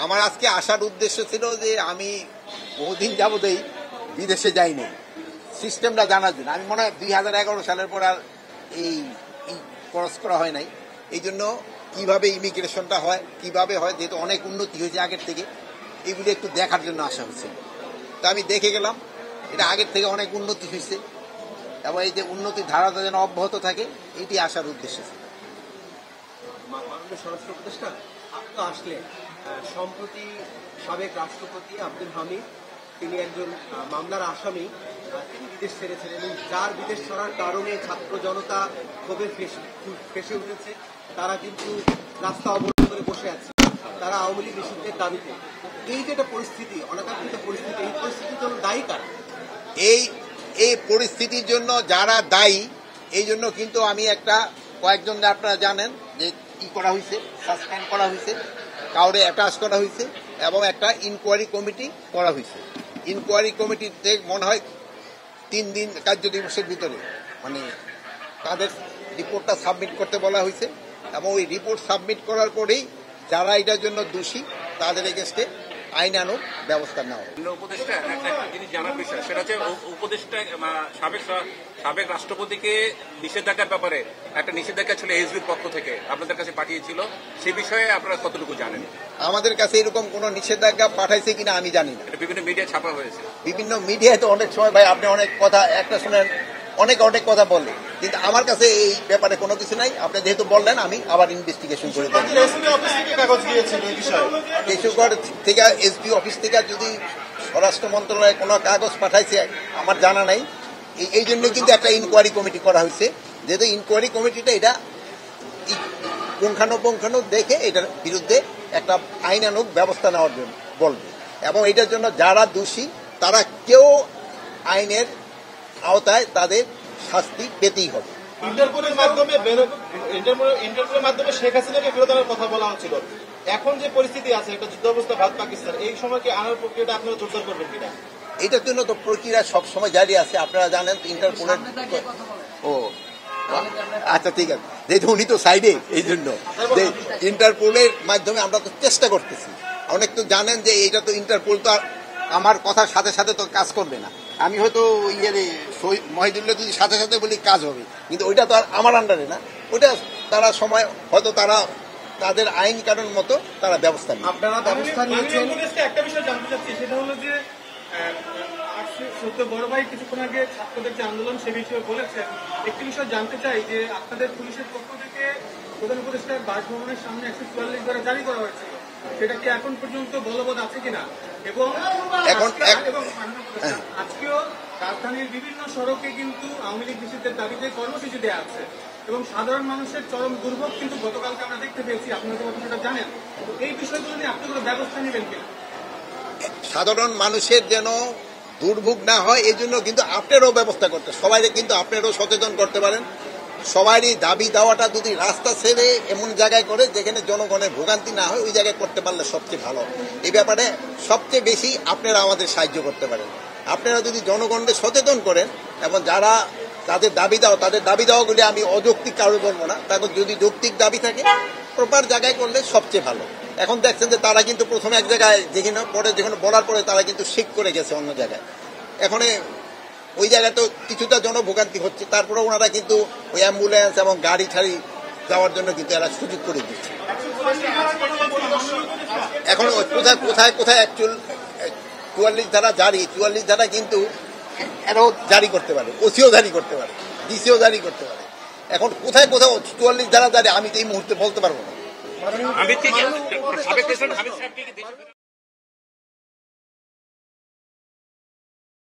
আমার আজকে আসার উদ্দেশ্য ছিল যে আমি বহুদিন যাবতেই বিদেশে যাইনি, সিস্টেমটা জানার জন্য। আমি মনে হয় 2011 সালের পর আর এই ক্রস করা হয় নাই। এই জন্য কীভাবে ইমিগ্রেশনটা হয়, কিভাবে হয়, যেহেতু অনেক উন্নতি হয়েছে আগের থেকে, এগুলি একটু দেখার জন্য আসা হয়েছে। তা আমি দেখে গেলাম এটা আগের থেকে অনেক উন্নতি হয়েছে এবং এই যে উন্নতির ধারাটা যেন অব্যাহত থাকে, এটি আসার উদ্দেশ্য ছিল। মাননীয় স্বরাষ্ট্র উপদেষ্টা, আপনি তো আসলেন। সম্প্রতি সাবেক রাষ্ট্রপতি আব্দুল হামিদ, তিনি একজন মামলার আসামি, তিনি বিদেশ ছেড়েছেন এবং যার বিদেশ ছাড়ার কারণে ছাত্র জনতা ক্ষোভে ফেসে উঠেছে। তারা কিন্তু রাস্তা অবরোধ করে বসে আছে, তারা আওয়ামী লীগ নিষিদ্ধের দাবিতে। এই যে একটা পরিস্থিতি, অনাকাঙ্ক্ষিত পরিস্থিতি, এই পরিস্থিতির জন্য দায়ী কারা? এই পরিস্থিতির জন্য যারা দায়ী, এই জন্য কিন্তু আমি কয়েকজন আপনারা জানেন যে করা হয়েছে, সাসপেন্ড করা হয়েছে, কাউরে অ্যাটাচ করা হয়েছে এবং একটা ইনকোয়ারি কমিটি করা হয়েছে। ইনকোয়ারি কমিটিতে মনে হয় 3 দিন কার্য দিবসের ভিতরে তাদের রিপোর্টটা সাবমিট করতে বলা হয়েছে এবং ওই রিপোর্ট সাবমিট করার পরেই যারা এটার জন্য দোষী তাদের এগেন্স্টে আইনানুগ ব্যবস্থা নেওয়া। উপদেষ্টা একটা জিনিস জানার বিষয়, সেটা হচ্ছে উপদেষ্টা সাবেক রাষ্ট্রপতিকে নিষেধাজ্ঞার ব্যাপারে একটা নিষেধাজ্ঞা ছিল এসবির পক্ষ থেকে আপনাদের কাছে পাঠিয়েছিল, সে বিষয়ে আপনারা কতটুকু জানেন? আমাদের কাছে এরকম কোন নিষেধাজ্ঞা পাঠাইছে কিনা আমি জানি না। বিভিন্ন মিডিয়া ছাপা হয়েছে, বিভিন্ন মিডিয়ায় তো অনেক সময় ভাই আপনি অনেক কথা একটা শুনেন, অনেক কথা বলে, কিন্তু আমার কাছে এই ব্যাপারে কোনো কিছু নাই। আপনি যেহেতু বললেন আমি আবার ইনভেস্টিগেশন করে দেব। কেশুগড় থেকে এসপি অফিস থেকে যদি স্বরাষ্ট্র মন্ত্রণালয়ে কোনো কাগজ পাঠাইছে আমার জানা নাই। এই জন্য কিন্তু একটা ইনকোয়ারি কমিটি করা হয়েছে, যেহেতু ইনকোয়ারি কমিটিটা এটা পুঙ্খানুপুঙ্খানু দেখে এটার বিরুদ্ধে একটা আইনানুগ ব্যবস্থা নেওয়ার জন্য বলবে এবং এটার জন্য যারা দোষী তারা কেউ আইনের আওতায় তাদের শাস্তি পেতেই হবে। ইন্টারপোলের মাধ্যমে শেখ হাসিনাকে ফেরত আনার কথা বলা হচ্ছিল। এখন যে পরিস্থিতি আছে, একটা যুদ্ধ অবস্থা ভারত পাকিস্তান, এই সময়কে আনার প্রক্রিয়াটা আপনারা জোরদার করবেন কিনা? এটার জন্য তো প্রক্রিয়া সবসময় জারি আছে, আপনারা জানেন। ইন্টারপোলের আচ্ছা ঠিক আছে, যেহেতু উনি তো সাইডে, এই জন্য যে ইন্টারপোলের মাধ্যমে আমরা তো চেষ্টা করতেছি। অনেক তো জানেন যে এটা তো ইন্টারপোল তো আর আমার কথার সাথে সাথে তো কাজ করবে না। আমি হয়তো মহিদুল্লাহ যদি সাথে সাথে বলি কাজ হবে, কিন্তু ওইটা তো আর আমার আন্ডারে না। ওইটা তারা সময় হয়তো তারা তাদের আইন কানুন মতো তারা ব্যবস্থা নেয়। আপনারা ব্যবস্থা নিয়েছেন। একটা বিষয় জানতে চাচ্ছি, সেটা হলো যে বড় ভাই কিছুক্ষণ আগে ছাত্রদের যে আন্দোলন সে বিষয়ে বলেছেন। একটি বিষয় জানতে চাই যে আপনাদের পুলিশের পক্ষ থেকে প্রধান উপদেষ্টার বাসভবনের সামনে 144 ধারা জারি করা হয়েছিল, সেটা কি এখন পর্যন্ত বলবৎ আছে কিনা? এবং আজকেও রাজধানীর বিভিন্ন সড়কে কিন্তু আওয়ামী লীগ নিষিদ্ধের দাবিতে কর্মসূচি দেওয়া আছে এবং সাধারণ মানুষের চরম দুর্ভোগ কিন্তু গতকালকে আমরা দেখতে পেয়েছি। আপনারা তো সেটা জানেন। এই বিষয়গুলো নিয়ে আপনি কোনো ব্যবস্থা নেবেন কিনা? সাধারণ মানুষের যেন দুর্ভোগ না হয় এই জন্য কিন্তু আপনারও ব্যবস্থা করতে, সবাই কিন্তু আপনারও সচেতন করতে পারেন। সবারই দাবি দেওয়াটা যদি রাস্তা ছেড়ে এমন জায়গায় করে যেখানে জনগণের ভোগান্তি না হয়, ওই জায়গায় করতে পারলে সবচেয়ে ভালো। এই ব্যাপারে সবচেয়ে বেশি আপনারা আমাদের সাহায্য করতে পারেন। আপনারা যদি জনগণকে সচেতন করেন এবং যারা তাদের দাবি দেওয়াগুলি আমি অযৌক্তিক কারো বলবো না, তাদের যদি যৌক্তিক দাবি থাকে প্রপার জায়গায় করলে সবচেয়ে ভালো। এখন দেখছেন যে তারা কিন্তু প্রথমে এক জায়গায় যেখানে বলার পরে তারা কিন্তু শিক করে গেছে অন্য জায়গায়। এখন ওই জায়গায় তো কিছুটা জনভোগান্তি হচ্ছে, তারপরে ওনারা কিন্তু ওই অ্যাম্বুলেন্স এবং গাড়ি ঠাড়ি যাওয়ার জন্য কিন্তু এরা সুযোগ করে দিচ্ছে। এখন কোথায় 44 ধারা জারি, 44 ধারা কিন্তু এরাও জারি করতে পারে, ওসিও জারি করতে পারে, ডিসিও জারি করতে পারে। এখন কোথায় 44 ধারা জারি আমি তো এই মুহূর্তে বলতে পারবো না।